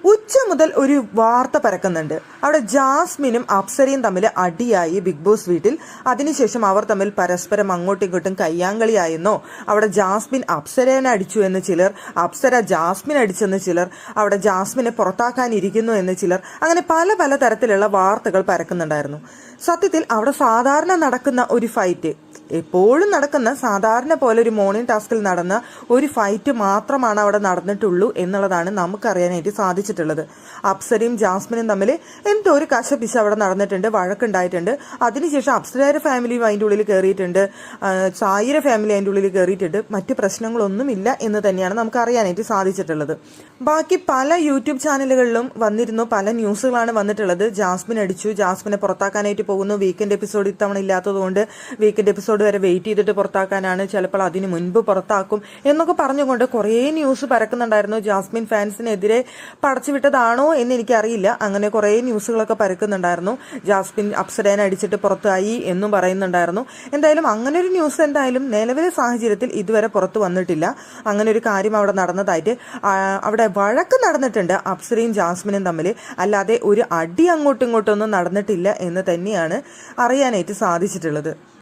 ഉച്ച മുതൽ ഒരു വാർത്ത പരക്കുന്നുണ്ട്. അവിടെ ജാസ്മിനും അപ്സരയും തമ്മിൽ അടിയായി ബിഗ് ബോസ് വീട്ടിൽ. അതിനുശേഷം അവർ തമ്മിൽ പരസ്പരം അങ്ങോട്ടും ഇങ്ങോട്ടും കയ്യാങ്കളിയായെന്നോ, അവിടെ ജാസ്മിൻ അപ്സരനെ അടിച്ചു എന്ന് ചിലർ, അപ്സര ജാസ്മിൻ അടിച്ചെന്ന് ചിലർ, അവിടെ ജാസ്മിനെ പുറത്താക്കാനിരിക്കുന്നു എന്ന് ചിലർ, അങ്ങനെ പല പല തരത്തിലുള്ള വാർത്തകൾ പരക്കുന്നുണ്ടായിരുന്നു. സത്യത്തിൽ അവിടെ സാധാരണ നടക്കുന്ന ഒരു ഫൈറ്റ്, എപ്പോഴും നടക്കുന്ന സാധാരണ പോലെ ഒരു മോർണിംഗ് ടാസ്കിൽ നടന്ന ഒരു ഫൈറ്റ് മാത്രമാണ് അവിടെ നടന്നിട്ടുള്ളൂ എന്നുള്ളതാണ് നമുക്കറിയാനായിട്ട് സാധിച്ചിട്ടുള്ളത്. അപ്സരയും ജാസ്മിനും തമ്മിൽ എന്തോ ഒരു കശപിശ അവിടെ നടന്നിട്ടുണ്ട്, വഴക്കുണ്ടായിട്ടുണ്ട്. അതിനുശേഷം അപ്സരയുടെ ഫാമിലിയും അതിൻ്റെ ഉള്ളിൽ കയറിയിട്ടുണ്ട്, സായിയുടെ ഫാമിലി അതിൻ്റെ ഉള്ളിൽ കയറിയിട്ടുണ്ട്. മറ്റു പ്രശ്നങ്ങളൊന്നുമില്ല എന്ന് തന്നെയാണ് നമുക്ക് അറിയാനായിട്ട് സാധിച്ചിട്ടുള്ളത്. ബാക്കി പല യൂട്യൂബ് ചാനലുകളിലും വന്നിരുന്നു, പല ന്യൂസുകളാണ് വന്നിട്ടുള്ളത്. ജാസ്മിൻ അടിച്ചു, ജാസ്മിനെ പുറത്താക്കാനായിട്ട് പോകുന്നു, വീക്കെൻഡ് എപ്പിസോഡ് ഇത്തവണ ഇല്ലാത്തതുകൊണ്ട് വീക്കെൻഡ് എപ്പിസോഡ് വരെ വെയിറ്റ് ചെയ്തിട്ട് പുറത്താക്കാനാണ്, ചിലപ്പോൾ അതിന് മുൻപ് പുറത്താക്കും എന്നൊക്കെ പറഞ്ഞുകൊണ്ട് കുറേ ന്യൂസ് പരക്കുന്നുണ്ടായിരുന്നു. ജാസ്മിൻ ഫാൻസിനെതിരെ പടച്ചുവിട്ടതാണോ എന്ന് എനിക്കറിയില്ല. അങ്ങനെ കുറേ ന്യൂസുകളൊക്കെ പരക്കുന്നുണ്ടായിരുന്നു. ജാസ്മിൻ അപ്സരേനെ അടിച്ചിട്ട് പുറത്തായി എന്നും പറയുന്നുണ്ടായിരുന്നു. എന്തായാലും അങ്ങനെ ഒരു ന്യൂസ് എന്തായാലും നിലവിലെ സാഹചര്യത്തിൽ ഇതുവരെ പുറത്തു വന്നിട്ടില്ല. അങ്ങനെ ഒരു കാര്യം അവിടെ നടന്നതായിട്ട്, അവിടെ വഴക്ക് നടന്നിട്ടുണ്ട് അപ്സരയും ജാസ്മിനും തമ്മിൽ, അല്ലാതെ ഒരു അടി അങ്ങോട്ടും ഇങ്ങോട്ടൊന്നും നടന്നിട്ടില്ല എന്ന് തന്നെയാണ് അറിയാനായിട്ട് സാധിച്ചിട്ടുള്ളത്.